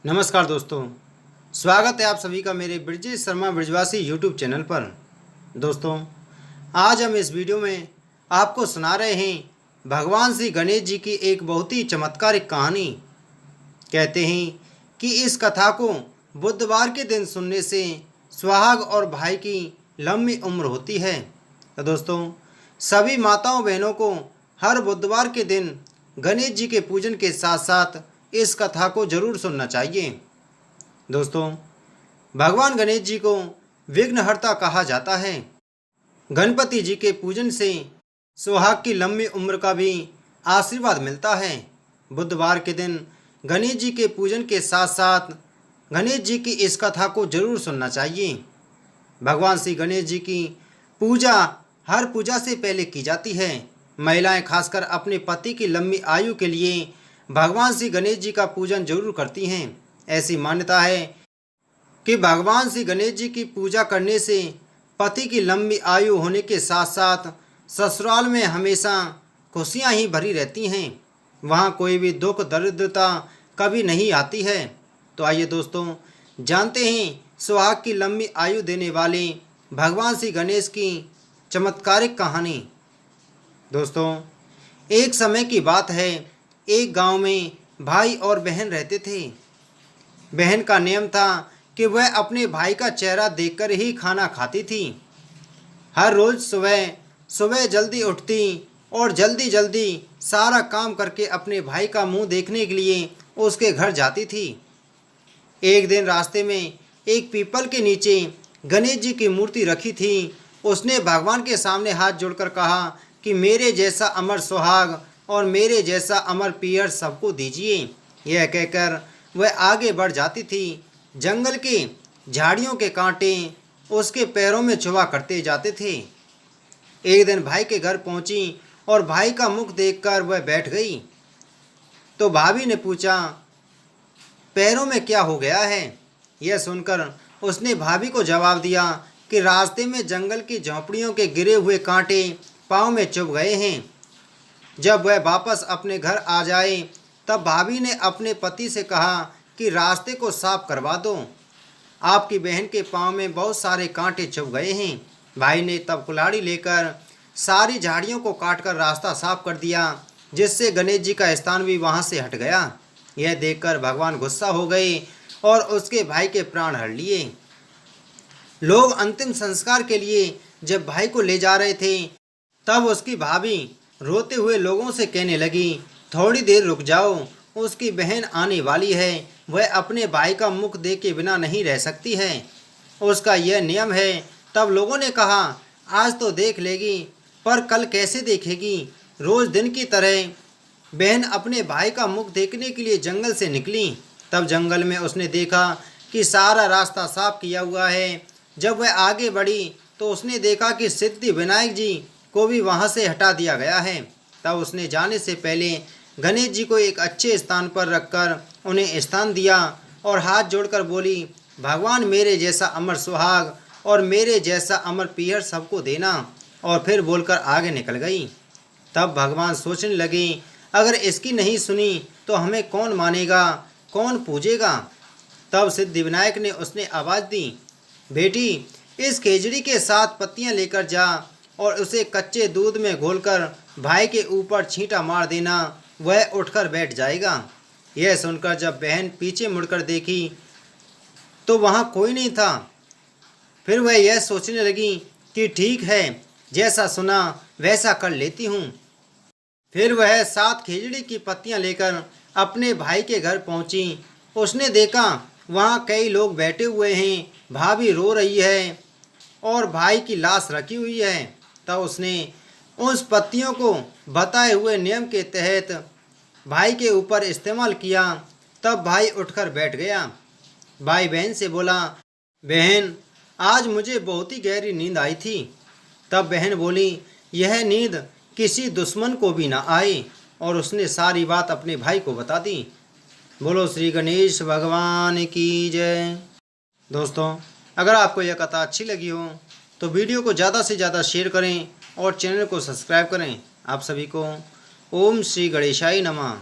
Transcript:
नमस्कार दोस्तों, स्वागत है आप सभी का मेरे ब्रजेश शर्मा ब्रजवासी यूट्यूब चैनल पर। दोस्तों, आज हम इस वीडियो में आपको सुना रहे हैं भगवान श्री गणेश जी की एक बहुत ही चमत्कारिक कहानी। कहते हैं कि इस कथा को बुधवार के दिन सुनने से सुहाग और भाई की लंबी उम्र होती है। तो दोस्तों, सभी माताओं बहनों को हर बुधवार के दिन गणेश जी के पूजन के साथ साथ इस कथा को जरूर सुनना चाहिए। दोस्तों, भगवान गणेश जी को विघ्नहर्ता कहा जाता है। गणपति जी के पूजन से सुहाग की लंबी उम्र का भी आशीर्वाद मिलता है। बुधवार के दिन गणेश जी के पूजन के साथ साथ गणेश जी की इस कथा को जरूर सुनना चाहिए। भगवान श्री गणेश जी की पूजा हर पूजा से पहले की जाती है। महिलाएं खासकर अपने पति की लंबी आयु के लिए भगवान श्री गणेश जी का पूजन जरूर करती हैं। ऐसी मान्यता है कि भगवान श्री गणेश जी की पूजा करने से पति की लंबी आयु होने के साथ साथ ससुराल में हमेशा खुशियां ही भरी रहती हैं। वहां कोई भी दुख दरिद्रता कभी नहीं आती है। तो आइए दोस्तों, जानते हैं सुहाग की लंबी आयु देने वाले भगवान श्री गणेश की चमत्कारिक कहानी। दोस्तों, एक समय की बात है, एक गांव में भाई और बहन रहते थे। बहन का नियम था कि वह अपने भाई का चेहरा देखकर ही खाना खाती थी। हर रोज़ सुबह सुबह जल्दी उठती और जल्दी जल्दी सारा काम करके अपने भाई का मुंह देखने के लिए उसके घर जाती थी। एक दिन रास्ते में एक पीपल के नीचे गणेश जी की मूर्ति रखी थी। उसने भगवान के सामने हाथ जोड़कर कहा कि मेरे जैसा अमर सुहाग और मेरे जैसा अमर पियर सबको दीजिए। यह कहकर वह आगे बढ़ जाती थी। जंगल के झाड़ियों के कांटे उसके पैरों में चुभा करते जाते थे। एक दिन भाई के घर पहुंची और भाई का मुख देखकर वह बैठ गई। तो भाभी ने पूछा, पैरों में क्या हो गया है? यह सुनकर उसने भाभी को जवाब दिया कि रास्ते में जंगल की झोंपड़ियों के गिरे हुए कांटे पाँव में चुभ गए हैं। जब वह वापस अपने घर आ जाए तब भाभी ने अपने पति से कहा कि रास्ते को साफ करवा दो, आपकी बहन के पाँव में बहुत सारे कांटे चुभ गए हैं। भाई ने तब कुल्हाड़ी लेकर सारी झाड़ियों को काटकर रास्ता साफ कर दिया, जिससे गणेश जी का स्थान भी वहां से हट गया। यह देखकर भगवान गुस्सा हो गए और उसके भाई के प्राण हर लिए। लोग अंतिम संस्कार के लिए जब भाई को ले जा रहे थे तब उसकी भाभी रोते हुए लोगों से कहने लगी, थोड़ी देर रुक जाओ, उसकी बहन आने वाली है, वह अपने भाई का मुख देखे बिना नहीं रह सकती है, उसका यह नियम है। तब लोगों ने कहा, आज तो देख लेगी पर कल कैसे देखेगी? रोज़ दिन की तरह बहन अपने भाई का मुख देखने के लिए जंगल से निकली। तब जंगल में उसने देखा कि सारा रास्ता साफ किया हुआ है। जब वह आगे बढ़ी तो उसने देखा कि सिद्धि विनायक जी को भी वहां से हटा दिया गया है। तब उसने जाने से पहले गणेश जी को एक अच्छे स्थान पर रखकर उन्हें स्थान दिया और हाथ जोड़कर बोली, भगवान मेरे जैसा अमर सुहाग और मेरे जैसा अमर पियर सबको देना, और फिर बोलकर आगे निकल गई। तब भगवान सोचने लगे, अगर इसकी नहीं सुनी तो हमें कौन मानेगा, कौन पूजेगा? तब सिद्धिविनायक ने उसने आवाज़ दी, बेटी इस खेजड़ी के साथ पत्तियां लेकर जा और उसे कच्चे दूध में घोलकर भाई के ऊपर छींटा मार देना, वह उठकर बैठ जाएगा। यह सुनकर जब बहन पीछे मुड़कर देखी तो वहाँ कोई नहीं था। फिर वह यह सोचने लगी कि ठीक है, जैसा सुना वैसा कर लेती हूँ। फिर वह 7 खेजड़ी की पत्तियाँ लेकर अपने भाई के घर पहुँची। उसने देखा वहाँ कई लोग बैठे हुए हैं, भाभी रो रही है और भाई की लाश रखी हुई है। तब उसने उस पत्तियों को बताए हुए नियम के तहत भाई के ऊपर इस्तेमाल किया। तब भाई उठकर बैठ गया। भाई बहन से बोला, बहन आज मुझे बहुत ही गहरी नींद आई थी। तब बहन बोली, यह नींद किसी दुश्मन को भी ना आए, और उसने सारी बात अपने भाई को बता दी। बोलो श्री गणेश भगवान की जय। दोस्तों, अगर आपको यह कथा अच्छी लगी हो तो वीडियो को ज़्यादा से ज़्यादा शेयर करें और चैनल को सब्सक्राइब करें। आप सभी को ओम श्री गणेशाय नमः।